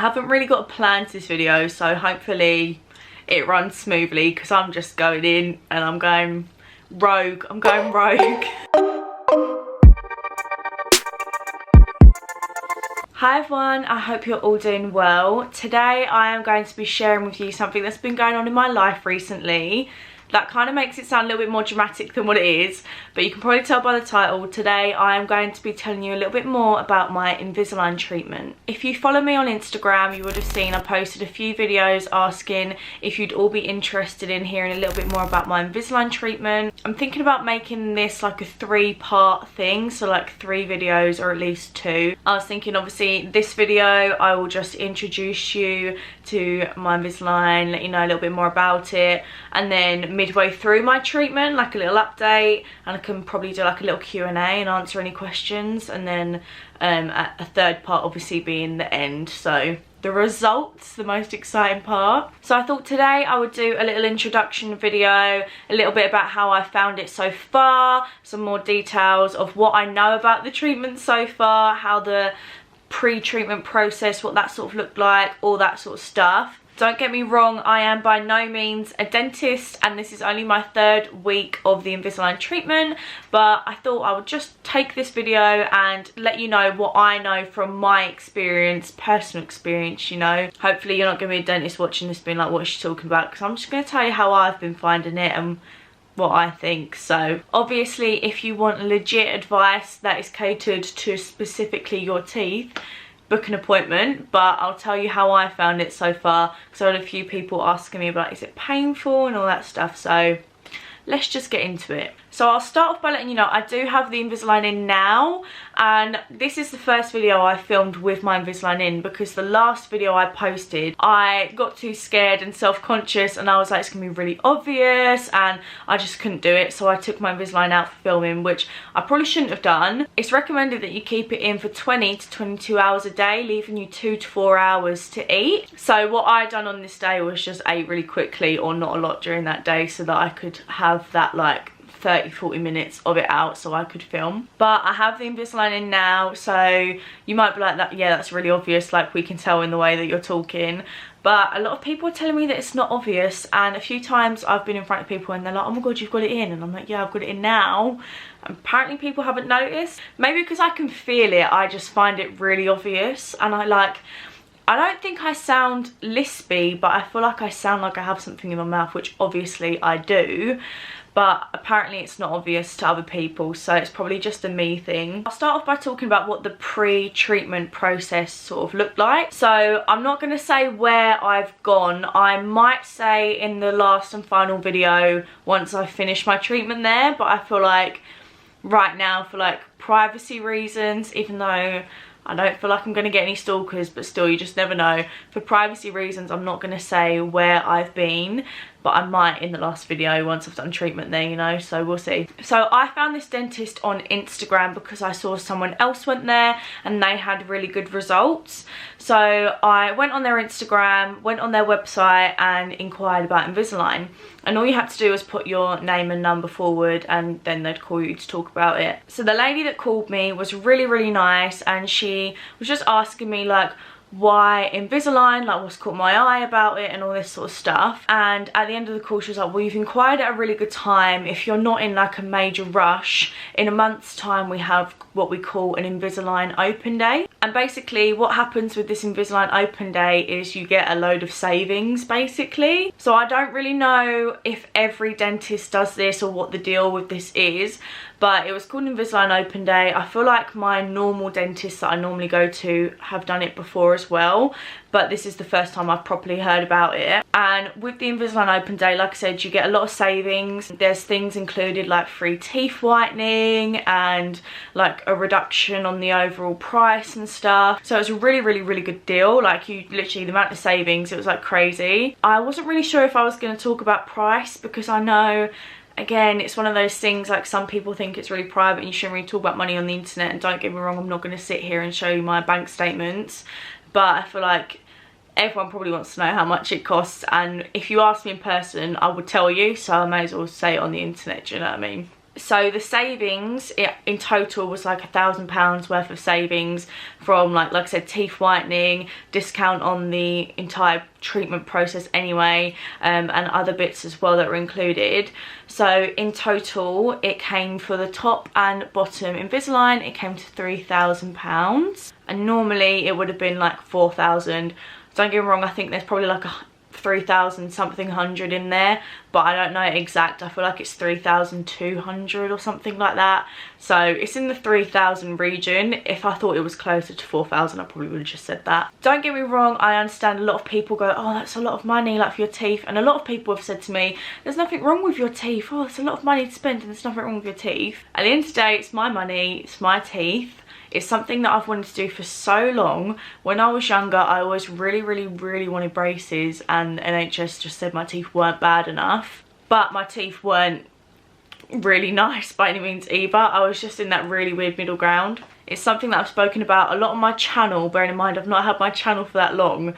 haven't really got a plan to this video, so hopefully it runs smoothly, because I'm just going in and I'm going rogue. I'm going rogue. Hi everyone, I hope you're all doing well. Today I am going to be sharing with you something that's been going on in my life recently. That kind of makes it sound a little bit more dramatic than what it is, but you can probably tell by the title. Today I am going to be telling you a little bit more about my Invisalign treatment. If you follow me on Instagram, you would have seen I posted a few videos asking if you'd all be interested in hearing a little bit more about my Invisalign treatment. I'm thinking about making this like a 3-part thing, so like 3 videos or at least 2. I was thinking obviously this video I will just introduce you to my Invisalign, let you know a little bit more about it, and then midway through my treatment, like a little update, and I can probably do like a little Q&A and answer any questions, and then a third part obviously being the end, so the results, the most exciting part. So I thought today I would do a little introduction video, a little bit about how I found it so far, some more details of what I know about the treatment so far, how the pre-treatment process, what that sort of looked like, all that sort of stuff. Don't get me wrong, I am by no means a dentist, and this is only my 3rd week of the Invisalign treatment, but I thought I would just take this video and let you know what I know from my experience, personal experience, you know. Hopefully you're not going to be a dentist watching this being like, what is she talking about? Because I'm just going to tell you how I've been finding it and what I think. So obviously if you want legit advice that is catered to specifically your teeth, book an appointment, but I'll tell you how I found it so far, because I had a few people asking me about is it painful and all that stuff, so let's just get into it. So I'll start off by letting you know I do have the Invisalign in now, and this is the first video I filmed with my Invisalign in, because the last video I posted I got too scared and self-conscious and I was like, it's gonna be really obvious, and I just couldn't do it, so I took my Invisalign out for filming, which I probably shouldn't have done. It's recommended that you keep it in for 20 to 22 hours a day, leaving you 2 to 4 hours to eat. So what I done on this day was just ate really quickly, or not a lot during that day, so that I could have that like 30-40 minutes of it out so I could film. But I have the Invisalign in now, so you might be like, that, yeah, that's really obvious, like we can tell in the way that you're talking. But a lot of people are telling me that it's not obvious, and a few times I've been in front of people and they're like, oh my god, you've got it in, and I'm like, yeah, I've got it in now. Apparently people haven't noticed. Maybe because I can feel it, I just find it really obvious, and I don't think I sound lispy, but I feel like I sound like I have something in my mouth, which obviously I do, but apparently it's not obvious to other people, so it's probably just a me thing. I'll start off by talking about what the pre-treatment process sort of looked like. So I'm not going to say where I've gone. I might say in the last and final video once I finish my treatment there, but I feel like right now, for like privacy reasons, even though I don't feel like I'm going to get any stalkers, but still, you just never know. For privacy reasons, I'm not going to say where I've been, but I might in the last video once I've done treatment there, you know, so we'll see. So I found this dentist on Instagram because I saw someone else went there and they had really good results. So I went on their Instagram, went on their website and inquired about Invisalign. And all you had to do was put your name and number forward, and then they'd call you to talk about it. So the lady that called me was really, really nice, and she was just asking me like, why Invisalign, like what's caught my eye about it and all this sort of stuff. And at the end of the call she was like, well, you've inquired at a really good time. If you're not in like a major rush, in a month's time we have what we call an Invisalign Open Day. And basically what happens with this Invisalign Open Day is you get a load of savings basically. So I don't really know if every dentist does this or what the deal with this is, but it was called Invisalign Open Day. I feel like my normal dentists that I normally go to have done it before as well, but this is the first time I've properly heard about it. And with the Invisalign Open Day, like I said, you get a lot of savings. There's things included like free teeth whitening and like a reduction on the overall price and stuff. So it was a really, really, really good deal. Like, you literally, the amount of savings, it was like crazy. I wasn't really sure if I was going to talk about price, because I know, again, it's one of those things, like some people think it's really private and you shouldn't really talk about money on the internet, and don't get me wrong, I'm not going to sit here and show you my bank statements, but I feel like everyone probably wants to know how much it costs, and if you ask me in person I would tell you, so I may as well say it on the internet, do you know what I mean? So the savings in total was like £1,000 worth of savings from like I said, teeth whitening, discount on the entire treatment process anyway, and other bits as well that were included. So in total it came for the top and bottom Invisalign, it came to £3,000, and normally it would have been like 4,000. Don't get me wrong, I think there's probably like a 3,000 something hundred in there, but I don't know exact. I feel like it's 3,200 or something like that, so it's in the 3,000 region. If I thought it was closer to 4,000, I probably would have just said that. Don't get me wrong, I understand a lot of people go, oh, that's a lot of money, like for your teeth, and a lot of people have said to me, there's nothing wrong with your teeth. Oh, it's a lot of money to spend and there's nothing wrong with your teeth. At the end of the day, it's my money, it's my teeth. It's something that I've wanted to do for so long. When I was younger, I always really wanted braces, and NHS just said my teeth weren't bad enough. But my teeth weren't really nice by any means either. I was just in that really weird middle ground. It's something that I've spoken about a lot on my channel, bearing in mind I've not had my channel for that long.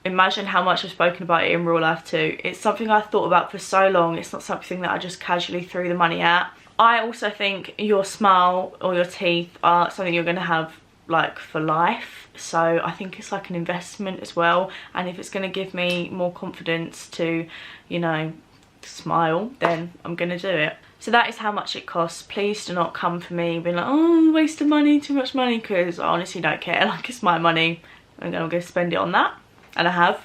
Imagine how much I've spoken about it in real life too. It's something I've thought about for so long. It's not something that I just casually threw the money at. I also think your smile or your teeth are something you're going to have like for life, so I think it's like an investment as well, and if it's going to give me more confidence to, you know, smile, then I'm going to do it. So that is how much it costs. Please do not come for me being like, oh, waste of money, too much money, because I honestly don't care. Like, it's my money and I'm going to spend it on that, and I have.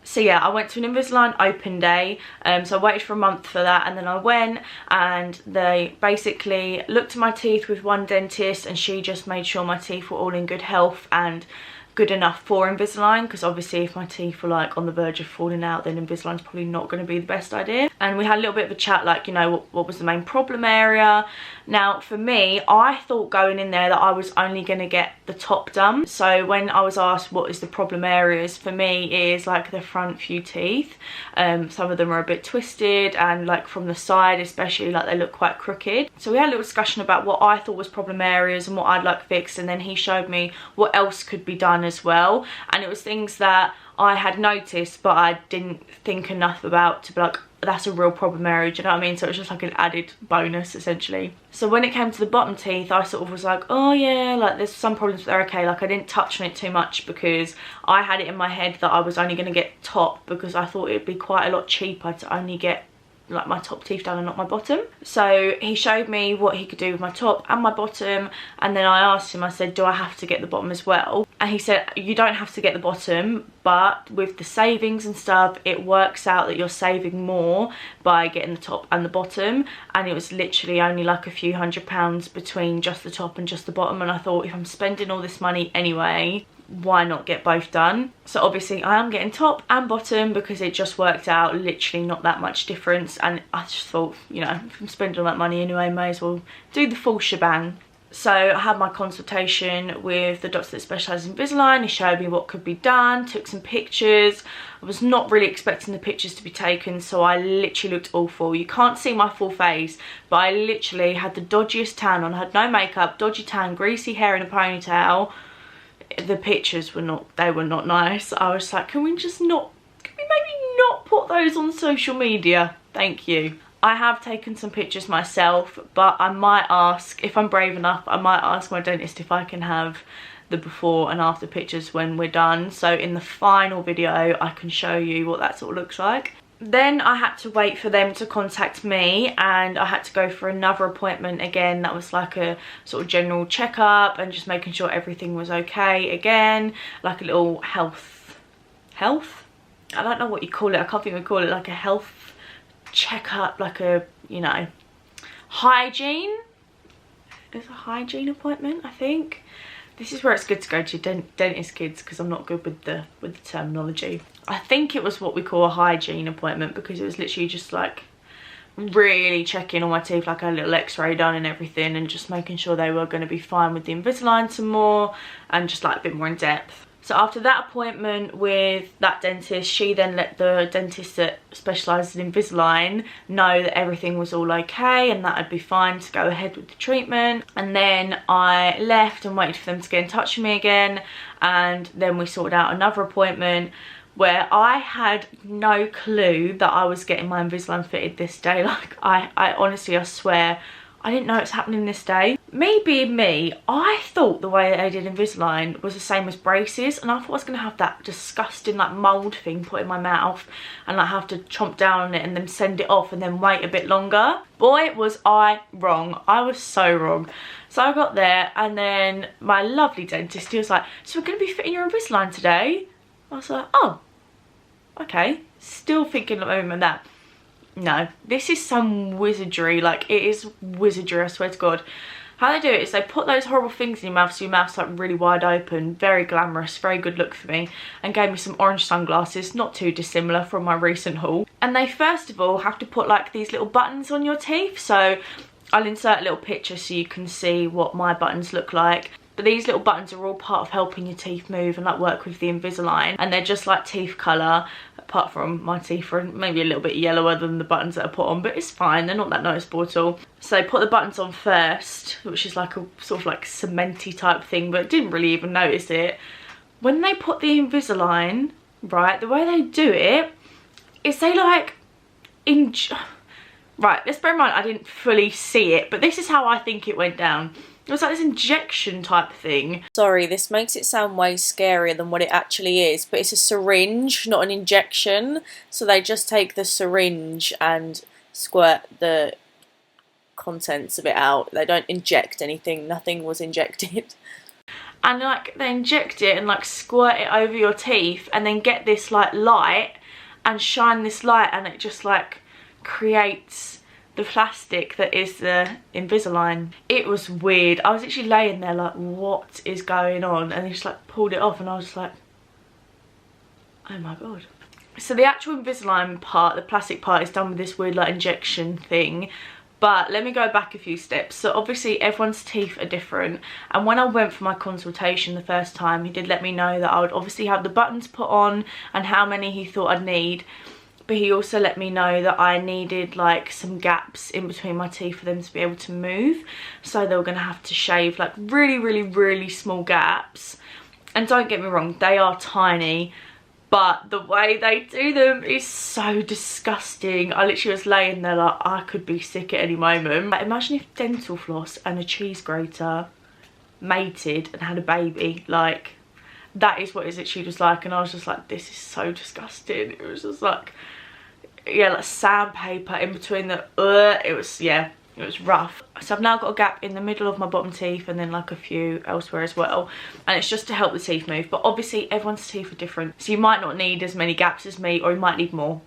So yeah, I went to an Invisalign Open day, so I waited for a month for that, and then I went and they basically looked at my teeth with one dentist, and she just made sure my teeth were all in good health and good enough for Invisalign, because obviously if my teeth were like on the verge of falling out, then Invisalign's probably not going to be the best idea. And we had a little bit of a chat, like, you know, what was the main problem area. Now for me, I thought going in there that I was only going to get the top done. So when I was asked what is the problem areas, for me is like the front few teeth. Some of them are a bit twisted, and like from the side especially, like they look quite crooked. So we had a little discussion about what I thought was problem areas and what I'd like fixed, and then he showed me what else could be done as well, and it was things that I had noticed but I didn't think enough about to be like, that's a real problem area, do you know what I mean? So it was just like an added bonus essentially. So when it came to the bottom teeth, I sort of was like, oh yeah, like there's some problems but they're okay. Like I didn't touch on it too much because I had it in my head that I was only going to get top, because I thought it'd be quite a lot cheaper to only get like my top teeth done and not my bottom. So he showed me what he could do with my top and my bottom, and then I asked him, I said, do I have to get the bottom as well? And he said, you don't have to get the bottom, but with the savings and stuff, it works out that you're saving more by getting the top and the bottom. And it was literally only like a few £100 between just the top and just the bottom, and I thought, if I'm spending all this money anyway, why not get both done? So obviously I am getting top and bottom because it just worked out, literally not that much difference, and I just thought, you know, if I'm spending all that money anyway, may as well do the full shebang. So I had my consultation with the doctor that specialises in Invisalign. He showed me what could be done, took some pictures. I was not really expecting the pictures to be taken, so I literally looked awful. You can't see my full face, but I literally had the dodgiest tan on. I had no makeup, dodgy tan, greasy hair in a ponytail. The pictures were not, they were not nice. I was like, can we maybe not put those on social media? Thank you. I have taken some pictures myself, but I might ask, if I'm brave enough, I might ask my dentist if I can have the before and after pictures when we're done. So in the final video, I can show you what that sort of looks like. Then I had to wait for them to contact me, and I had to go for another appointment again. That was like a sort of general checkup and just making sure everything was okay again, like a little health, I don't know what you call it, I can't think we call it, like a health checkup, like a, you know, hygiene. It's a hygiene appointment, I think. This is where it's good to go to dentist kids, because I'm not good with the terminology. I think it was what we call a hygiene appointment, because it was literally just like really checking all my teeth, like a little x-ray done and everything, and just making sure they were going to be fine with the Invisalign some more, and just like a bit more in depth. So after that appointment with that dentist, she then let the dentist that specialises in Invisalign know that everything was all okay and that I'd be fine to go ahead with the treatment. And then I left and waited for them to get in touch with me again, and then we sorted out another appointment where I had no clue that I was getting my Invisalign fitted this day. Like, I honestly, I swear, I didn't know it was happening this day. Me being me, I thought the way they did Invisalign was the same as braces, and I thought I was going to have that disgusting like mould thing put in my mouth and like have to chomp down on it and then send it off and then wait a bit longer. Boy, was I wrong. I was so wrong. So I got there, and then my lovely dentist, he was like, so we're going to be fitting your Invisalign today? I was like, oh, okay. Still thinking like that. No, this is some wizardry. Like, it is wizardry, I swear to God. How they do it is they put those horrible things in your mouth so your mouth's like really wide open. Very glamorous, very good look for me. And gave me some orange sunglasses, not too dissimilar from my recent haul. And they first of all have to put like these little buttons on your teeth. So I'll insert a little picture so you can see what my buttons look like. But these little buttons are all part of helping your teeth move and like work with the Invisalign. And they're just like teeth colour, apart from my teeth are maybe a little bit yellower than the buttons that are put on, but it's fine, they're not that noticeable at all. So put the buttons on first, which is like a sort of like cementy type thing, but didn't really even notice it. When they put the Invisalign, right, the way they do it is they like right, let's bear in mind I didn't fully see it, but this is how I think it went down. It was like this injection type thing. Sorry, this makes it sound way scarier than what it actually is, but it's a syringe, not an injection. So they just take the syringe and squirt the contents of it out. They don't inject anything, nothing was injected. And like they inject it and like squirt it over your teeth and then get this like light and shine this light, and it just like creates the plastic that is the Invisalign. It was weird. I was actually laying there like, what is going on? And they just like pulled it off and I was like, oh my God. So the actual Invisalign part, the plastic part, is done with this weird like injection thing. But let me go back a few steps. So obviously everyone's teeth are different, and when I went for my consultation the first time, he did let me know that I would obviously have the buttons put on and how many he thought I'd need. But he also let me know that I needed like some gaps in between my teeth for them to be able to move. So they were going to have to shave like really small gaps. And don't get me wrong, they are tiny, but the way they do them is so disgusting. I literally was laying there like I could be sick at any moment. Like, imagine if dental floss and a cheese grater mated and had a baby. Like, that is what it literally was like. And I was just like, this is so disgusting. It was just like, yeah, like sandpaper in between the it was, yeah, it was rough. So I've now got a gap in the middle of my bottom teeth and then like a few elsewhere as well, and it's just to help the teeth move. But obviously everyone's teeth are different, so you might not need as many gaps as me, or you might need more.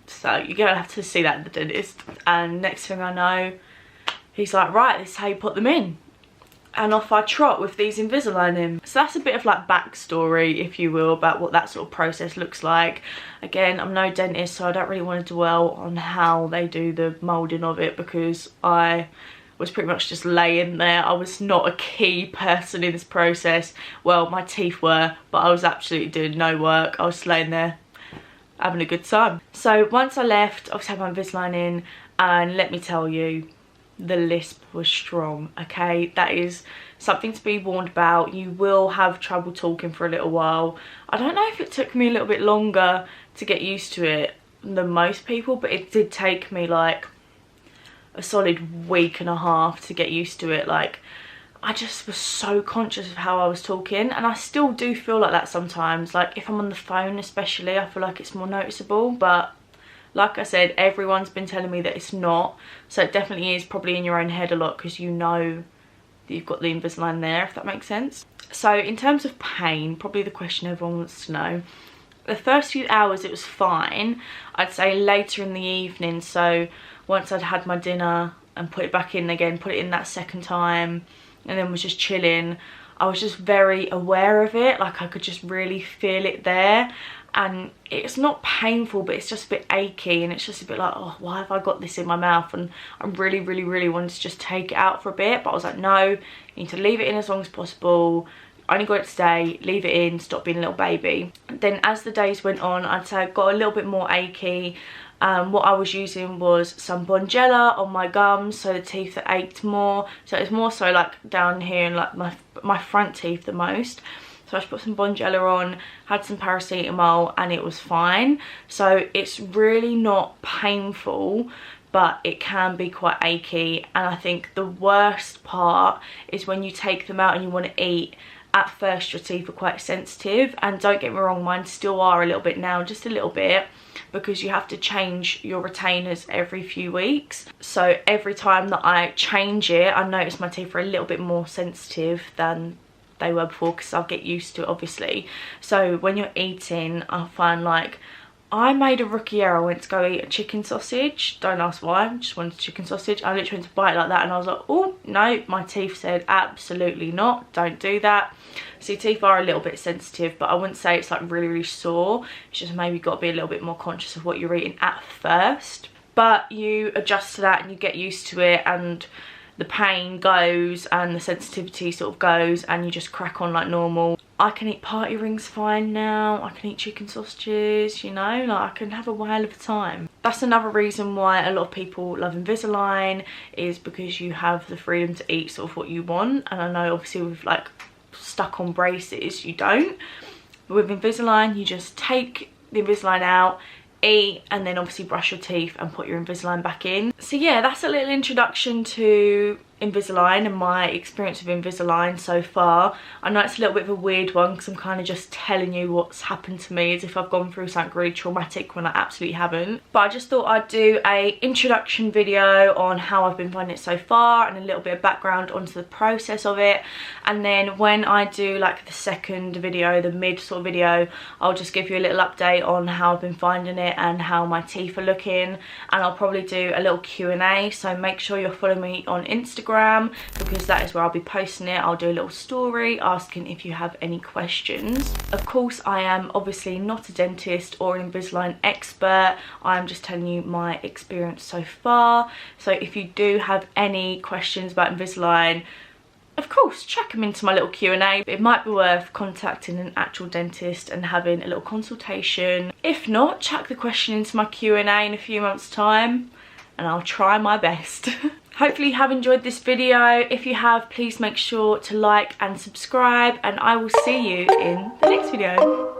So you're gonna have to see that at the dentist. And next thing I know, he's like, right, this is how you put them in. And off I trot with these Invisalign in. So that's a bit of like backstory, if you will, about what that sort of process looks like. Again, I'm no dentist, so I don't really want to dwell on how they do the moulding of it, because I was pretty much just laying there. I was not a key person in this process. Well, my teeth were, but I was absolutely doing no work. I was laying there having a good time. So once I left, obviously I had my Invisalign in, and let me tell you, the lisp was strong. Okay, that is something to be warned about. You will have trouble talking for a little while. I don't know if it took me a little bit longer to get used to it than most people, but it did take me like a solid week and a half to get used to it. Like, I just was so conscious of how I was talking, and I still do feel like that sometimes. Like if I'm on the phone especially, I feel like it's more noticeable, but like I said, everyone's been telling me that it's not. So it definitely is probably in your own head a lot, because you know that you've got the Invisalign there, if that makes sense. So in terms of pain, probably the question everyone wants to know. The first few hours it was fine. I'd say later in the evening, so once I'd had my dinner and put it back in again, put it in that second time, and then was just chilling, I was just very aware of it. Like I could just really feel it there. And it's not painful, but it's just a bit achy, and it's just a bit like, oh, why have I got this in my mouth? And I really wanted to just take it out for a bit, but I was like, no, you need to leave it in as long as possible. I only got it today, leave it in, stop being a little baby. Then as the days went on, I'd say I got a little bit more achy. What I was using was some Bonjela on my gums, so the teeth that ached more. So it's more so like down here and like my front teeth the most. So I just put some Bonjela on, had some paracetamol, and it was fine. So it's really not painful, but it can be quite achy. And I think the worst part is when you take them out and you want to eat. At first your teeth are quite sensitive, and don't get me wrong, mine still are a little bit now, just a little bit, because you have to change your retainers every few weeks. So every time that I change it, I notice my teeth are a little bit more sensitive than they were before, because I'll get used to it obviously. So when you're eating, I find like I made a rookie error. I went to go eat a chicken sausage. Don't ask why, I just wanted chicken sausage. I literally went to bite it like that and I was like, oh no, my teeth said absolutely not, don't do that. So your teeth are a little bit sensitive, but I wouldn't say it's like really sore. It's just maybe got to be a little bit more conscious of what you're eating at first. But you adjust to that and you get used to it, and the pain goes and the sensitivity sort of goes, and you just crack on like normal. I can eat party rings fine now. I can eat chicken sausages, you know, like I can have a whale of a time. That's another reason why a lot of people love Invisalign, is because you have the freedom to eat sort of what you want. And I know obviously with like stuck on braces you don't, but with Invisalign you just take the Invisalign out, eat, and then obviously brush your teeth and put your Invisalign back in. So yeah, that's a little introduction to Invisalign and my experience with Invisalign so far. I know it's a little bit of a weird one because I'm kind of just telling you what's happened to me as if I've gone through something really traumatic when I absolutely haven't. But I just thought I'd do a introduction video on how I've been finding it so far and a little bit of background onto the process of it. And then when I do like the second video, the mid sort of video, I'll just give you a little update on how I've been finding it and how my teeth are looking. And I'll probably do a little Q&A, so make sure you're following me on Instagram, because that is where I'll be posting it. I'll do a little story asking if you have any questions. Of course, I am obviously not a dentist or an Invisalign expert. I'm just telling you my experience so far. So if you do have any questions about Invisalign, of course, chuck them into my little Q&A. It might be worth contacting an actual dentist and having a little consultation. If not, chuck the question into my Q&A in a few months' time and I'll try my best. Hopefully you have enjoyed this video. If you have, please make sure to like and subscribe, and I will see you in the next video.